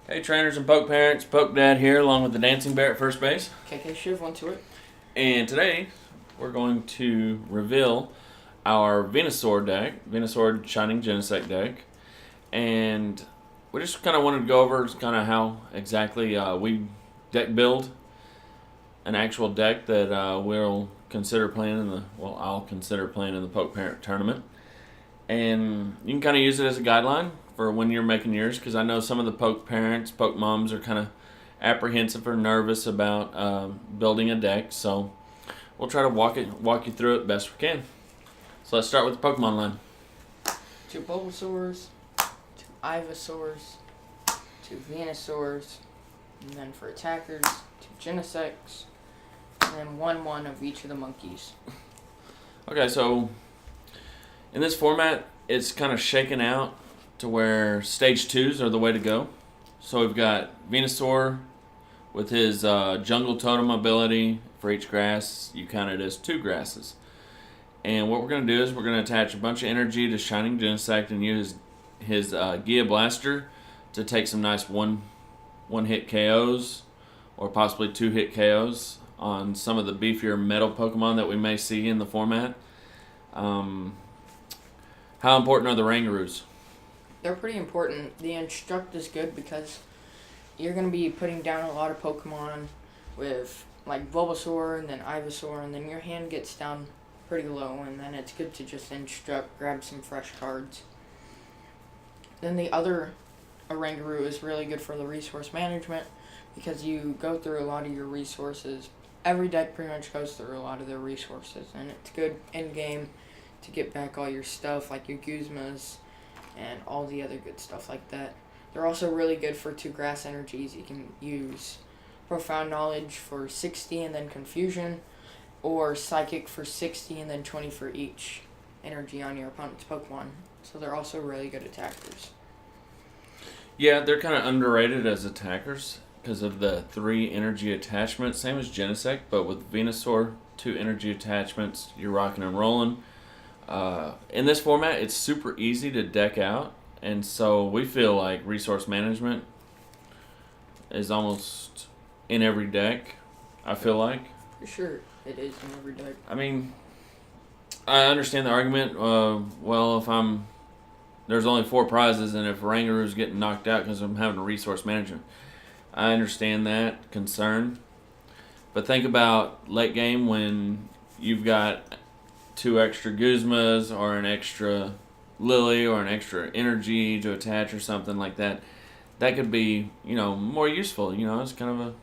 Hey trainers and poke parents, poke dad here along with the dancing bear at first base. KK Shiv went to it. And today we're going to reveal our Venusaur deck, Venusaur Shining Genesect deck. And we just kind of wanted to go over kind of how exactly we deck build an actual deck that we'll consider playing in I'll consider playing in the poke parent tournament. And you can kind of use it as a guideline for when you're making yours, because I know some of the poke parents, poke moms are kind of apprehensive or nervous about building a deck. So we'll try to walk you through it best we can. So let's start with the Pokemon line. 2 Bulbasaurs, 2 Ivysaurs, 2 Venusaurs, and then for attackers, 2 Genesects, and then 1/1 of each of the monkeys. Okay, so in this format, it's kind of shaken out to where stage 2s are the way to go. So we've got Venusaur with his jungle totem ability. For each grass, you count it as 2 grasses. And what we're going to do is we're going to attach a bunch of energy to Shining Genesect and use his Gia Blaster to take some nice one-hit KOs or possibly 2-hit KOs on some of the beefier metal Pokemon that we may see in the format. How important are the Rangaroos? They're pretty important. The Instruct is good because you're going to be putting down a lot of Pokemon with like Bulbasaur and then Ivysaur, and then your hand gets down pretty low, and then it's good to just Instruct, grab some fresh cards. Then the other Rangaroo is really good for the resource management because you go through a lot of your resources. Every deck pretty much goes through a lot of their resources, and it's good in game to get back all your stuff like your Guzmas and all the other good stuff like that. They're also really good for 2 grass energies. You can use Profound Knowledge for 60 and then Confusion, or Psychic for 60 and then 20 for each energy on your opponent's Pokemon. So they're also really good attackers. Yeah, they're kind of underrated as attackers because of the 3 energy attachments, same as Genesect, but with Venusaur, 2 energy attachments, you're rocking and rolling. In this format, it's super easy to deck out, and so we feel like resource management is almost in every deck, I feel like. For sure, it is in every deck. I mean, I understand the argument. If there's only 4 prizes, and if Rangaroo's getting knocked out because I'm having a resource management, I understand that concern. But think about late game when you've got 2 extra Guzmas or an extra Lily or an extra energy to attach or something like that. That could be, more useful. It's kind of a...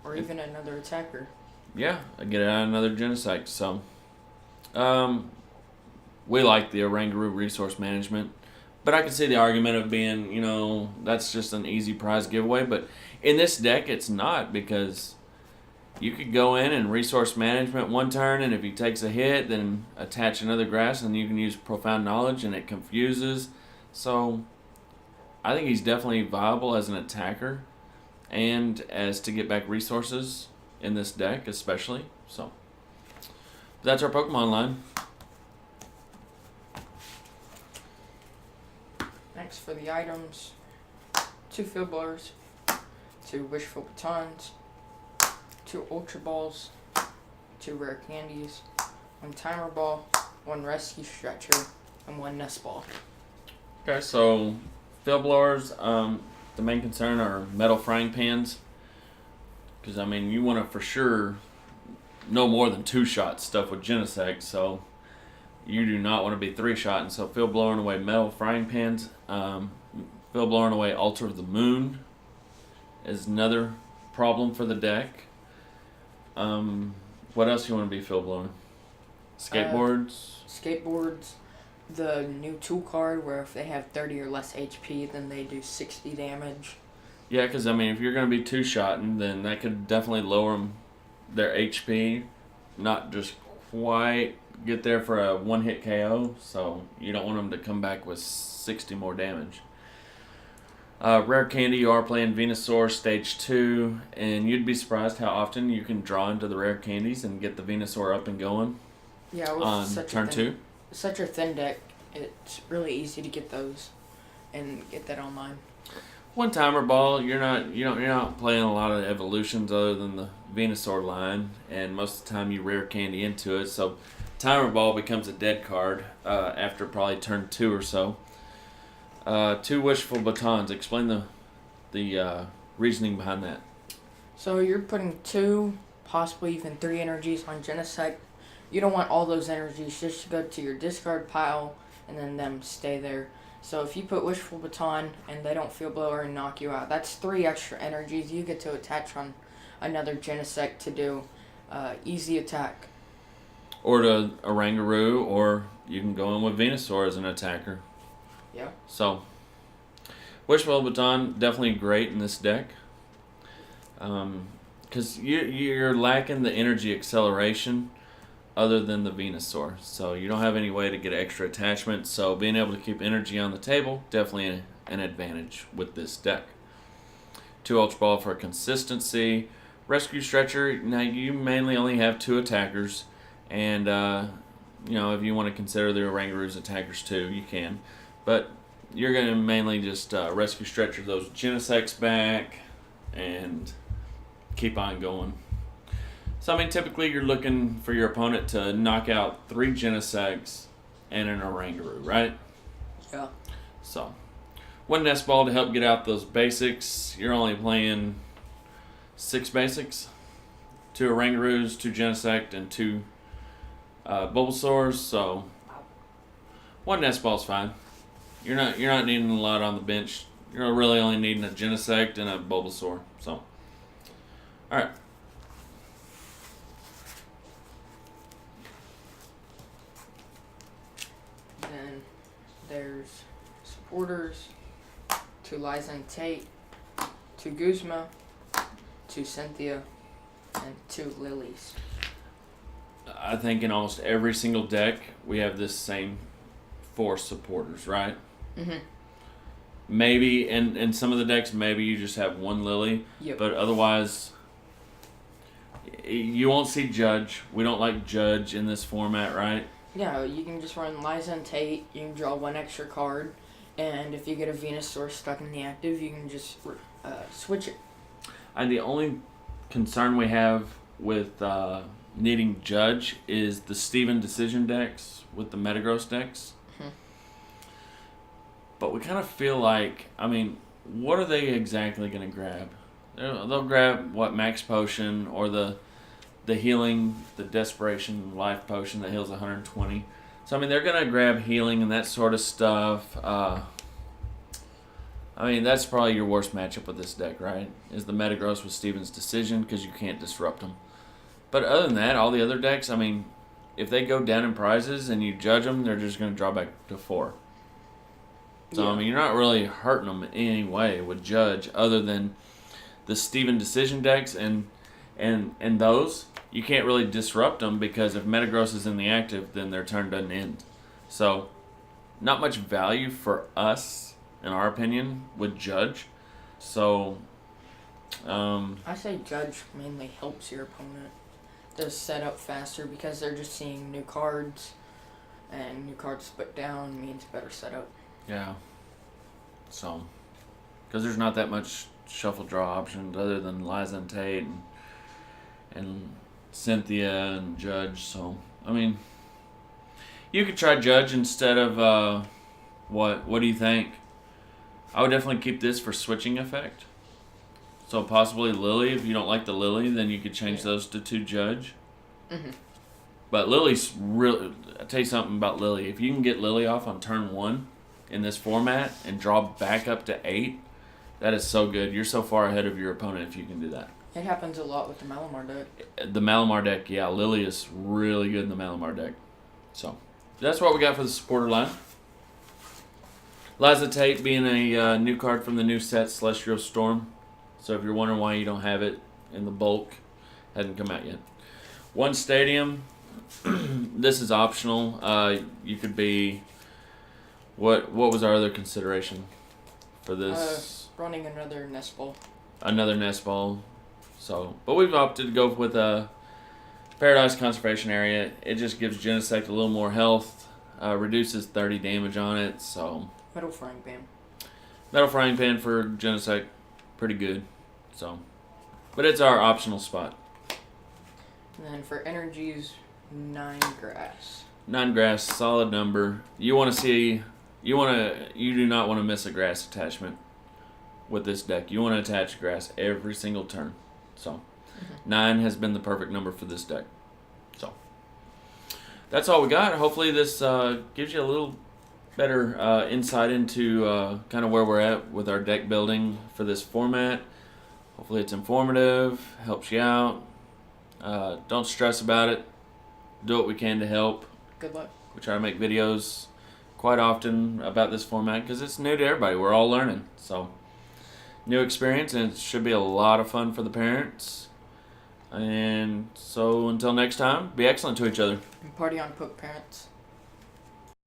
Or even another attacker. Yeah, I get out another Genesect. So, we like the Rangaroo resource management. But I can see the argument of being, that's just an easy prize giveaway. But in this deck, it's not, because you could go in and resource management one turn, and if he takes a hit, then attach another grass, and you can use Profound Knowledge, and it confuses. So I think he's definitely viable as an attacker and as to get back resources in this deck especially. So that's our Pokemon line. Next for the items, 2 Field Blowers, 2 Wishful Batons, 2 Ultra Balls, 2 Rare Candies, 1 Timer Ball, 1 Rescue Stretcher, and 1 Nest Ball. Okay, so field blowers, the main concern are metal frying pans. Because, you want to for sure no more than 2-shot stuff with Genesect, so you do not want to be 3-shot. And so field blowing away metal frying pans, field blowing away Altar of the Moon is another problem for the deck. What else do you want to be field blowing? Skateboards? Skateboards. The new tool card where if they have 30 or less HP, then they do 60 damage. Yeah, because, if you're going to be 2-shotting, then that could definitely lower their HP. Not just quite get there for a 1-hit KO, so you don't want them to come back with 60 more damage. Rare Candy, you are playing Venusaur Stage 2, and you'd be surprised how often you can draw into the Rare Candies and get the Venusaur up and going. Yeah, with on turn 2. Such a thin deck, it's really easy to get those and get that online. One timer ball. You're not playing a lot of evolutions other than the Venusaur line, and most of the time you rare candy into it. So timer ball becomes a dead card after probably turn 2 or so. 2 wishful batons. Explain the reasoning behind that. So you're putting 2, possibly even 3 energies on Genesect. You don't want all those energies just to go to your discard pile and then them stay there. So if you put Wishful Baton and they don't Field Blower and knock you out, that's 3 extra energies you get to attach on another Genesect to do easy attack. Or to Orangaroo, or you can go in with Venusaur as an attacker. Yeah. So, Wishful Baton, definitely great in this deck. Because you're lacking the energy acceleration other than the Venusaur. So you don't have any way to get extra attachment. So being able to keep energy on the table, definitely an advantage with this deck. 2 Ultra Ball for consistency. Rescue Stretcher, now you mainly only have 2 attackers. And, if you want to consider the Orangaroos attackers too, you can. But you're going to mainly just Rescue Stretcher those Genesects back and keep on going. So, typically you're looking for your opponent to knock out 3 Genesects and an Orangaroo, right? Yeah. So, 1 Nest Ball to help get out those basics. You're only playing 6 basics. 2 Orangaroos, 2 Genesect, and 2 Bulbasaurs. So, 1 Nest Ball's fine. You're not needing a lot on the bench. You're really only needing a Genesect and a Bulbasaur. So, all right. Then there's supporters, 2 Liza and Tate, 2 Guzma, 2 Cynthia, and 2 Lilies. I think in almost every single deck we have this same 4 supporters, right? Mm-hmm. Maybe in some of the decks, maybe you just have 1 Lily. Yep. But otherwise, you won't see Judge. We don't like Judge in this format, right? Yeah, you can just run Liza and Tate. You can draw 1 extra card, and if you get a Venusaur stuck in the active, you can just switch it. And the only concern we have with needing Judge is the Steven Decision decks with the Metagross decks. Mm-hmm. But we kind of feel like, what are they exactly going to grab? They'll grab, Max Potion or the healing, the Desperation Life Potion that heals 120. So, they're going to grab healing and that sort of stuff. That's probably your worst matchup with this deck, right? Is the Metagross with Steven's Decision because you can't disrupt them. But other than that, all the other decks, if they go down in prizes and you judge them, they're just going to draw back to 4. So, Yeah. You're not really hurting them in any way with Judge other than the Steven Decision decks and those. You can't really disrupt them because if Metagross is in the active, then their turn doesn't end. So, not much value for us, in our opinion, with Judge. So, I say Judge mainly helps your opponent. Does set up faster because they're just seeing new cards, and new cards put down means better setup. yeah. So, because there's not that much shuffle draw options other than Liza and Tate and Cynthia and Judge. So, you could try Judge instead of what do you think? I would definitely keep this for switching effect. So possibly Lily. If you don't like the Lily, then you could change those to 2 Judge. Mm-hmm. But Lily's really... I'll tell you something about Lily. If you can get Lily off on turn 1 in this format and draw back up to 8, that is so good. You're so far ahead of your opponent if you can do that. It happens a lot with the Malamar deck. The Malamar deck, yeah. Lily is really good in the Malamar deck. So, that's what we got for the supporter line. Liza Tate being a new card from the new set, Celestial Storm. So if you're wondering why you don't have it in the bulk, hasn't come out yet. 1 Stadium. This is optional. You could be... What was our other consideration for this? Running another Nest Ball. Another Nest Ball. So, but we've opted to go with a Paradise Conservation Area. It just gives Genesect a little more health. Reduces 30 damage on it. So... Metal Frying Pan. Metal frying pan for Genesect, pretty good. So, but it's our optional spot. And then for energies, 9 grass. 9 grass, solid number. You do not want to miss a grass attachment with this deck. You want to attach grass every single turn. So, 9 has been the perfect number for this deck. So, that's all we got. Hopefully this gives you a little better insight into kind of where we're at with our deck building for this format. Hopefully it's informative, helps you out. Don't stress about it. Do what we can to help. Good luck. We try to make videos quite often about this format because it's new to everybody. We're all learning. So, new experience, and it should be a lot of fun for the parents. And so until next time, be excellent to each other. And party on, PokeParents.